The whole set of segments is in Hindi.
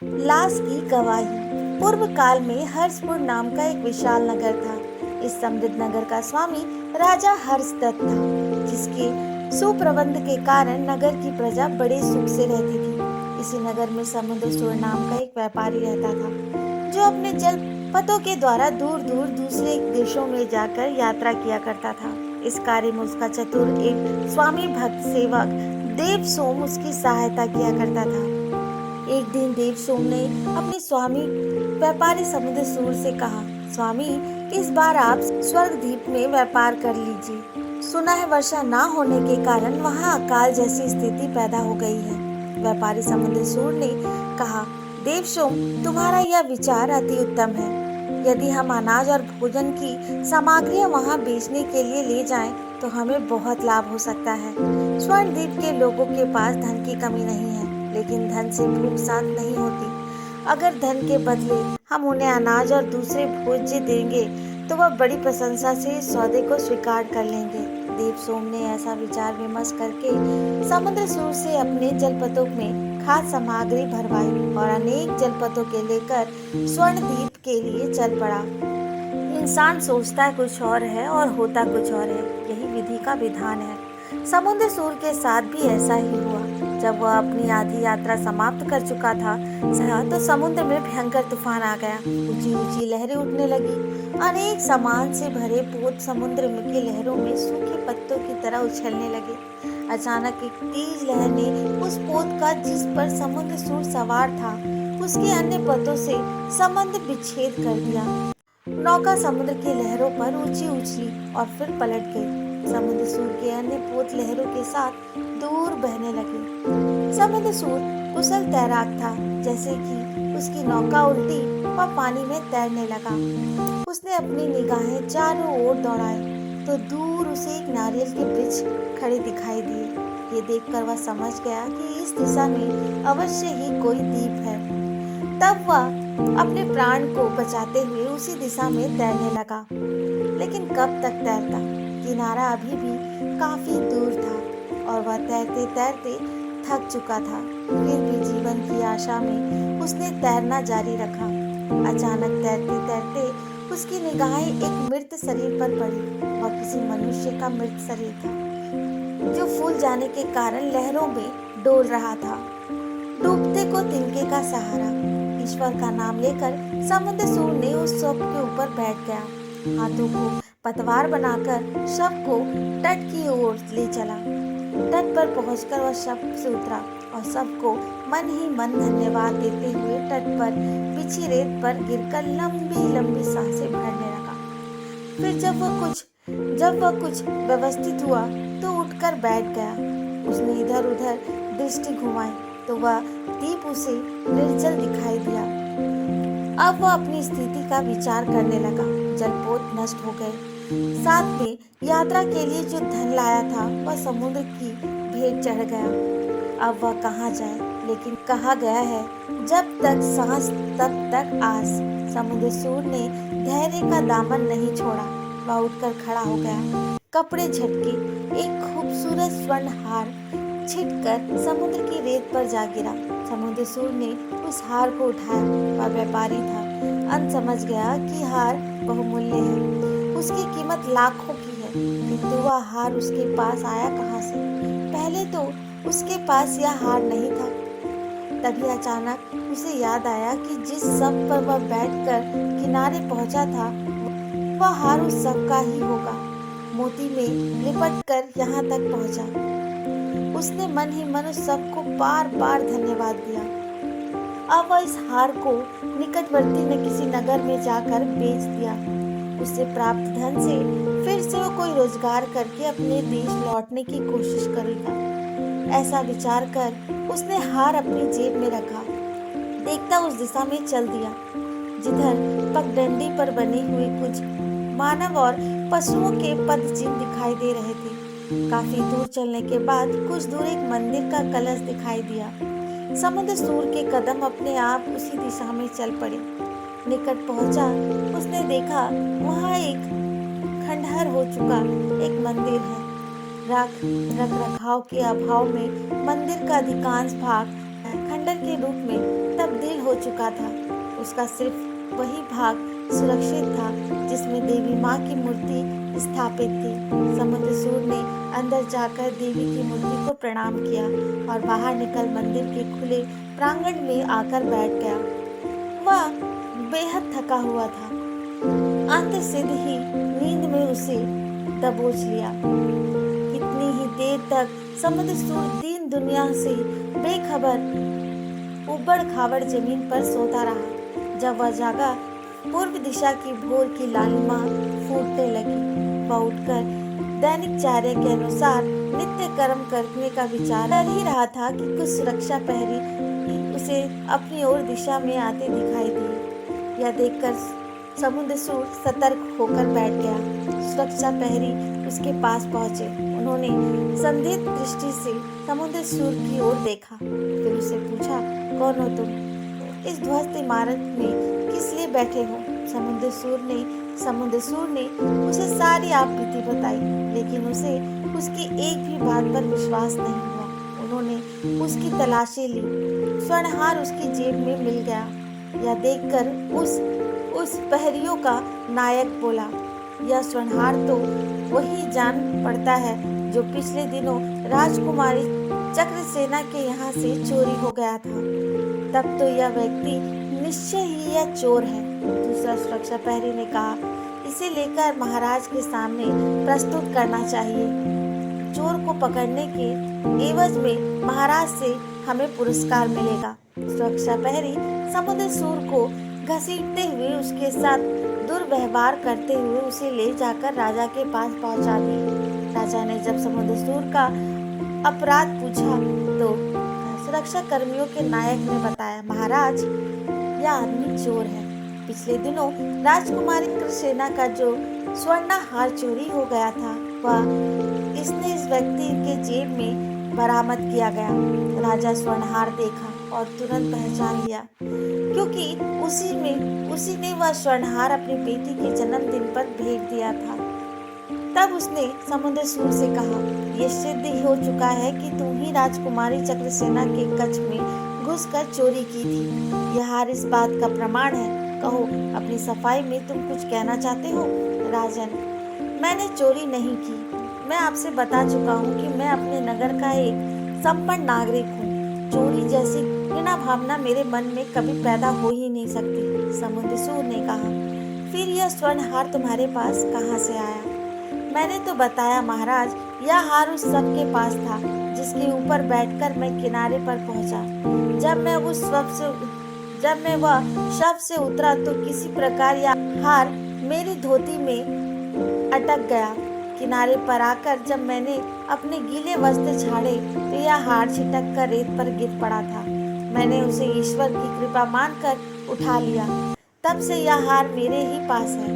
लाश की गवाही। पूर्व काल में हर्षपुर नाम का एक विशाल नगर था। इस समृद्ध नगर का स्वामी राजा हर्षदत्त था, जिसके सुप्रबंध के कारण नगर की प्रजा बड़े सुख से रहती थी। इसी नगर में समुद्रसूर नाम का एक व्यापारी रहता था, जो अपने जल पथों के द्वारा दूर दूर दूसरे देशों में जाकर यात्रा किया करता था। इस कार्य में उसका चतुर एक स्वामी भक्त सेवक देव सोम उसकी सहायता किया करता था। एक दिन देव सोम ने अपने स्वामी व्यापारी समुद्रसूर से कहा, स्वामी, इस बार आप स्वर्गद्वीप में व्यापार कर लीजिए। सुना है वर्षा ना होने के कारण वहाँ अकाल जैसी स्थिति पैदा हो गई है। व्यापारी समुद्रसूर ने कहा, देव सोम, तुम्हारा यह विचार अति उत्तम है। यदि हम अनाज और भोजन की सामग्रियां वहां बेचने के लिए ले जाएं, तो हमें बहुत लाभ हो सकता है। स्वर्णद्वीप के लोगों के पास धन की कमी नहीं है, लेकिन धन से भूख शांत नहीं होती। अगर धन के बदले हम उन्हें अनाज और दूसरे भोज्य देंगे, तो वह बड़ी प्रशंसा से इस सौदे को स्वीकार कर लेंगे। देव सोम ने ऐसा विचार विमर्श करके समुद्रसूर से अपने जलपथों में खाद्य सामग्री भरवाई और अनेक जलपथों के लेकर स्वर्णद्वीप के लिए चल पड़ा। इंसान सोचता है कुछ और है और होता कुछ और है, यही विधि का विधान है। समुद्रसूर के साथ भी ऐसा ही हुआ। जब वह अपनी आधी यात्रा समाप्त कर चुका था, तो समुद्र में भयंकर तूफान आ गया। ऊंची ऊंची लहरें उठने लगी। अनेक सामान से भरे पोत समुद्र की लहरों में सूखे पत्तों की तरह उछलने लगे। अचानक एक तेज लहर ने उस पोत का, जिस पर समुद्रसूर सवार था, उसके अन्य पोतों से संबंध विच्छेद कर दिया। नौका समुद्र की लहरों पर ऊंची उछली और फिर पलट गई। समुद्रसूर के अन्य पोत लहरों के साथ दूर बहने लगे। समुद्रसूर कुशल तैराक था। जैसे कि उसकी नौका उल्टी, वह पानी में तैरने लगा। उसने अपनी निगाहें चारों ओर दौड़ाई तो दूर उसे एक नारियल के वृक्ष खड़े दिखाई दिए। ये देखकर वह समझ गया कि इस दिशा में अवश्य ही कोई द्वीप है। तब वह अपने प्राण को बचाते हुए उसी दिशा में तैरने लगा। लेकिन कब तक तैरता? किनारा अभी भी काफी दूर था और वह तैरते तैरते थक चुका था। फिर भी जीवन की आशा में उसने तैरना जारी रखा। अचानक तैरते तैरते उसकी निगाहें एक मृत शरीर पर पड़ी। वह किसी मनुष्य का मृत शरीर था, जो फूल जाने के कारण लहरों में डोल रहा था। डूबते को तिनके का सहारा। ईश्वर का नाम लेकर समुद्रसूर ने उस शव के ऊपर बैठ गया। हाथों को पतवार बनाकर शव को तट की ओर ले चला। तट पर पहुंचकर वह शव से उतरा और सबको मन ही मन धन्यवाद देते हुए तट पर बिछी रेत पर गिरकर लंबी लंबी सांसें भरने लगा। फिर जब वह कुछ व्यवस्थित हुआ तो उठकर बैठ गया। उसने इधर उधर दृष्टि घुमाई तो वह द्वीप उसे निर्जल दिखाई दिया। अब वह अपनी स्थिति का विचार करने लगा। जलपोत नष्ट हो गए। साथ में यात्रा के लिए जो धन लाया था, वह समुद्र की भेंट चढ़ गया। अब वह कहाँ जाए? लेकिन कहा गया है, जब तक सांस तब तक आस। समुद्रसूर ने धैर्य का दामन नहीं छोड़ा। वह उठकर खड़ा हो गया। कपड़े झटके, एक खूबसूरत स्वर्ण हार छिटकर समुद्र की रेत पर जा गिरा। समुद्रसूर ने उस हार को उठाया। वह व्यापारी था। अंत समझ गया कि हार बहुमूल्य है, उसकी कीमत लाखों की है। किंतु वह हार उसके पास आया कहाँ से? पहले तो उसके पास यह हार नहीं था। तभी अचानक उसे याद आया कि जिस शव पर वह बैठकर किनारे पहुंचा था, वह हार उस शव का ही होगा। मोती में लिपट कर यहाँ तक पहुंचा। उसने मन ही मन उस शव को बार बार धन्यवाद दिया। अब वह इस हार को निकटवर्ती में किसी नगर में जाकर बेच दिया। उससे प्राप्त धन से फिर से वो कोई रोजगार करके अपने देश लौटने की कोशिश करेगा। ऐसा विचार कर उसने हार अपनी जेब में रखा। देखता उस दिशा में चल दिया जिधर पगडंडी पर बने हुए कुछ मानव और पशुओं के पद चिन्ह दिखाई दे रहे थे। काफी दूर चलने के बाद कुछ दूर एक मंदिर का कलश दिखाई दिया। समुद्रसूर के कदम अपने आप उसी दिशा में चल पड़े। निकट पहुंचा, उसने देखा वहां एक खंडहर हो चुका एक मंदिर है। रख रखाव के अभाव में मंदिर का अधिकांश भाग खंडर के रूप में तब्दील हो चुका था। उसका सिर्फ वही भाग सुरक्षित था जिसमें देवी माँ की मूर्ति स्थापित थी। समुद्रसूर ने अंदर जाकर देवी की मूर्ति को प्रणाम किया और बाहर निकल मंदिर के खुले प्रांगण में आकर बैठ गया। वह बेहद थका हुआ था। अंत सिद्ध ही नींद में उसे दबोच लिया। कितनी ही देर तक समुद्रसूर दीन दुनिया से बेखबर उबड़ खाबड़ जमीन पर सोता रहा। जब वह जागा, पूर्व दिशा की भोर की लालिमा फूटने लगी। वह उठकर दैनिक चार्य के अनुसार नित्य कर्म करने का विचार कर ही रहा था कि कुछ सुरक्षा प्रहरी उसे अपनी ओर दिशा में आते दिखाई दिए। यह देखकर समुद्रसूर सतर्क होकर बैठ गया। सुरक्षा प्रहरी उसके पास पहुंचे। उन्होंने संदिग्ध दृष्टि से समुद्रसूर की ओर देखा, फिर उससे पूछा, कौन हो तुम? इस ध्वस्त इमारत में किस लिए बैठे हो? समुद्रसूर ने उसे सारी आपबीती बताई, लेकिन उसे उसकी एक भी बात पर विश्वास नहीं हुआ। उन्होंने उसकी तलाशी ली। स्वर्णहार उसकी जेब में मिल गया। यह देखकर उस प्रहरियों का नायक बोला, यह स्वर्णहार तो वही जान पड़ता है जो पिछले दिनों राजकुमारी चक्रसेना के यहाँ से चोरी हो गया था। तब तो यह व्यक्ति निश्चय ही यह चोर है। दूसरा सुरक्षा प्रहरी ने कहा, इसे लेकर महाराज के सामने प्रस्तुत करना चाहिए। चोर को पकड़ने के एवज में महाराज से हमें पुरस्कार मिलेगा। सुरक्षा प्रहरी समुद्रसूर को घसीटते हुए उसके साथ दुर्व्यवहार करते हुए उसे ले जाकर राजा के पास पहुंचा दिए। राजा ने जब समुद्रसूर का अपराध पूछा तो सुरक्षा कर्मियों के नायक ने बताया, महाराज, यह आदमी चोर है। पिछले दिनों राजकुमारी चक्रसेना का जो स्वर्ण हार चोरी हो गया था, वह इस व्यक्ति के जेब में बरामद किया गया। राजा स्वर्णहार देखा और तुरंत पहचान लिया, क्योंकि उसी ने वह स्वर्णहार अपनी बेटी के जन्मदिन पर भेंट दिया था। तब उसने समुद्रसूर से कहा, यह सिद्ध ही हो चुका है कि तुम ही राजकुमारी चक्रसेना के कक्ष में घुसकर चोरी की थी। यह हार इस बात का प्रमाण है। कहो, अपनी सफाई में तुम कुछ कहना चाहते हो? राजन, मैंने चोरी नहीं की। मैं आपसे बता चुका हूँ कि मैं अपने नगर का एक संपन्न नागरिक हूँ। चोरी जैसी घृणा भावना मेरे मन में कभी पैदा हो ही नहीं सकती। समुद्रसूर ने कहा, फिर यह स्वर्ण हार तुम्हारे पास कहाँ से आया? मैंने तो बताया महाराज, यह हार उस सब के पास था जिसके ऊपर बैठकर मैं किनारे पर पहुंचा। जब मैं वह शव से उतरा तो किसी प्रकार यह हार मेरी धोती में अटक गया। किनारे पर आकर जब मैंने अपने गीले वस्त्र झाड़े तो यह हार छिटक कर रेत पर गिर पड़ा था। मैंने उसे ईश्वर की कृपा मानकर उठा लिया। तब से यह हार मेरे ही पास है।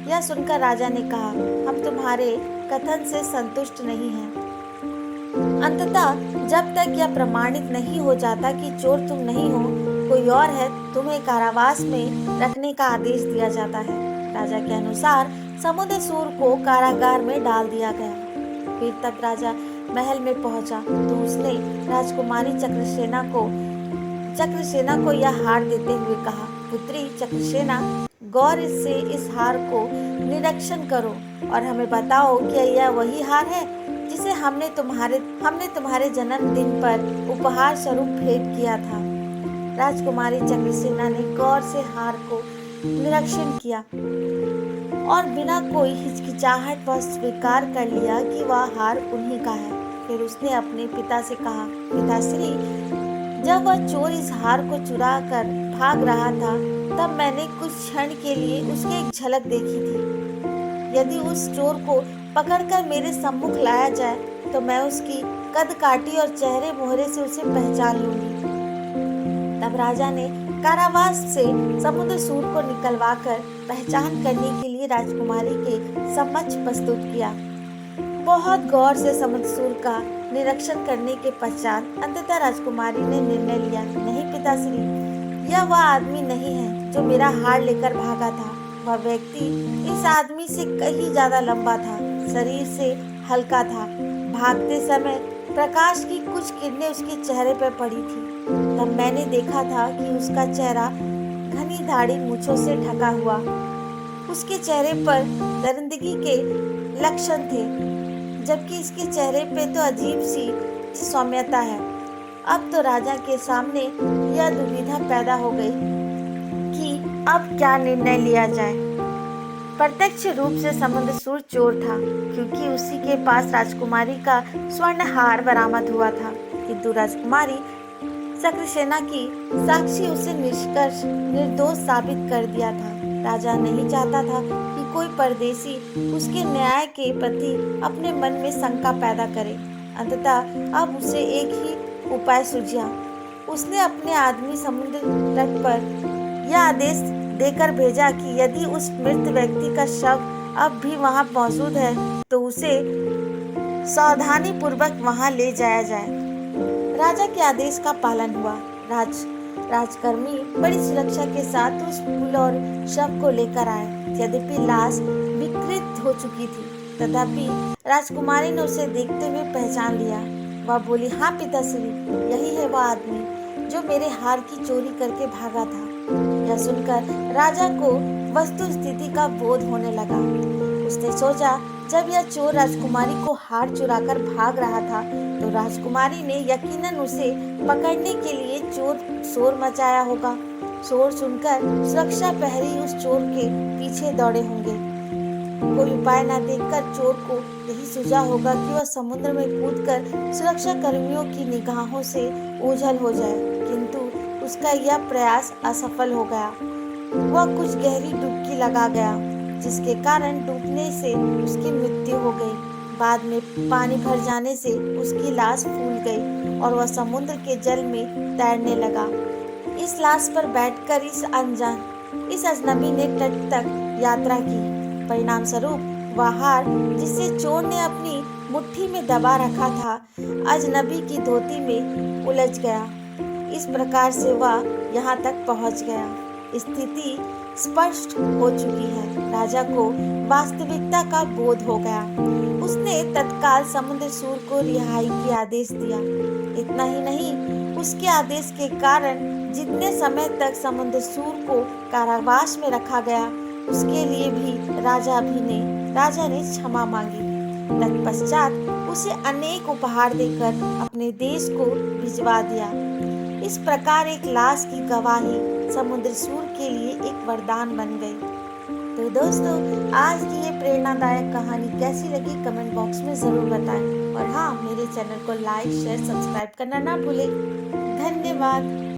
यह सुनकर राजा ने कहा, हम तुम्हारे कथन से संतुष्ट नहीं हैं। अंततः जब तक यह प्रमाणित नहीं हो जाता कि चोर तुम नहीं हो, कोई और है, तुम्हें कारावास में रखने का आदेश दिया जाता है। राजा के अनुसार समुद्रसूर को कारागार में डाल दिया गया। फिर तब राजा महल में पहुंचा तो उसने राजकुमारी चक्रसेना को यह हार देते हुए कहा, पुत्री चक्रसेना, गौर से इस हार को निरीक्षण करो और हमें बताओ क्या यह वही हार है जिसे हमने तुम्हारे जन्मदिन पर उपहार स्वरूप भेंट किया था। राजकुमारी चक्रसेना ने गौर से हार को निरीक्षण किया और बिना कोई हिचकिचाहट वह स्वीकार कर लिया कि वह हार उन्हीं का है। फिर उसने अपने पिता से कहा, पिताश्री, जब वह चोर इस हार को चुरा कर भाग रहा था तब मैंने कुछ क्षण के लिए उसकी एक झलक देखी थी। यदि उस चोर को पकड़कर मेरे सम्मुख लाया जाए तो मैं उसकी कद काठी और चेहरे मोहरे से उसे पहचान लूंगी। तब राजा ने कारावास से समुद्रसूर को निकलवाकर पहचान करने के लिए राजकुमारी के समक्ष प्रस्तुत किया। बहुत गौर से समुद्रसूर का निरीक्षण करने के पश्चात अंततः राजकुमारी ने निर्णय लिया, नहीं पिताश्री, यह वह आदमी नहीं है जो मेरा हार लेकर भागा था। वह व्यक्ति इस आदमी से कहीं ज्यादा लंबा था, शरीर से हल्का था। भागते समय प्रकाश की कुछ किरणें उसके चेहरे पर पड़ी थी। तब मैंने देखा था कि उसका चेहरा घनी दाढ़ी मूंछों से ढका हुआ। उसके चेहरे पर दरिंदगी के लक्षण थे, जबकि इसके चेहरे पे तो अजीब सी सौम्यता है। अब तो राजा के सामने यह दुविधा पैदा हो गई कि अब क्या निर्णय लिया जाए। प्रत्यक्ष रूप से समुद्रसूर चोर था, क्योंकि उसी के पास राजकुमारी का स्वर्ण हार बरामद हुआ था, किंतु राजकुमारी शक्रसेना की साक्षी उसे निष्कर्ष निर्दोष साबित कर दिया था। राजा नहीं चाहता था कि कोई परदेशी उसके न्याय के प्रति अपने मन में शंका पैदा करे। अंततः अब उसे एक ही उपाय सूझा। उसने अपने आदमी समुद्र तट पर यह आदेश देकर भेजा कि यदि उस मृत व्यक्ति का शव अब भी वहां मौजूद है तो उसे सावधानी पूर्वक वहां ले जाया जाए। राजा के आदेश का पालन हुआ। राजकर्मी बड़ी सुरक्षा के साथ उस फूल और शव को लेकर आए। यद्यपि लाश विकृत हो चुकी थी, तथापि राजकुमारी ने उसे देखते हुए पहचान लिया। वह बोली, हाँ पिताश्री, यही है वह आदमी जो मेरे हार की चोरी करके भागा था। यह सुनकर राजा को वस्तु स्थिति का बोध होने लगा। उसने सोचा, जब यह चोर राजकुमारी को हार चुराकर भाग रहा था तो राजकुमारी ने यकीनन उसे पकड़ने के लिए चोर शोर मचाया होगा। शोर सुनकर सुरक्षा प्रहरी उस चोर के पीछे दौड़े होंगे। कोई उपाय न देखकर चोर को यही सूझा होगा कि वह समुद्र में कूदकर सुरक्षा कर्मियों की निगाहों से ओझल हो जाए, किंतु उसका यह प्रयास असफल हो गया। वह कुछ गहरी डुबकी लगा गया, जिसके कारण डूबने से उसकी मृत्यु हो गई। बाद में पानी भर जाने से उसकी लाश फूल गई और वह समुद्र के जल में तैरने लगा। इस लाश पर बैठकर इस अजनबी ने तट तक यात्रा की। परिणाम स्वरूप वह हार, जिसे चोर ने अपनी मुट्ठी में दबा रखा था, अजनबी की धोती में उलझ गया। इस प्रकार से वह यहाँ तक पहुँच गया। स्थिति स्पष्ट हो चुकी है। राजा को वास्तविकता का बोध हो गया। उसने तत्काल समुद्रसूर को रिहाई की आदेश दिया। इतना ही नहीं, उसके आदेश के कारण जितने समय तक समुद्रसूर को कारावास में रखा गया, उसके लिए भी राजा ने क्षमा मांगी। तत्पश्चात उसे अनेक उपहार देकर अपने देश को भिजवा दिया। इस प्रकार एक लाश की गवाही समुद्रसूर के लिए एक वरदान बन गई। तो दोस्तों, आज की ये प्रेरणादायक कहानी कैसी लगी कमेंट बॉक्स में ज़रूर बताएं। और हाँ, मेरे चैनल को लाइक, शेयर, सब्सक्राइब करना ना भूलें। धन्यवाद।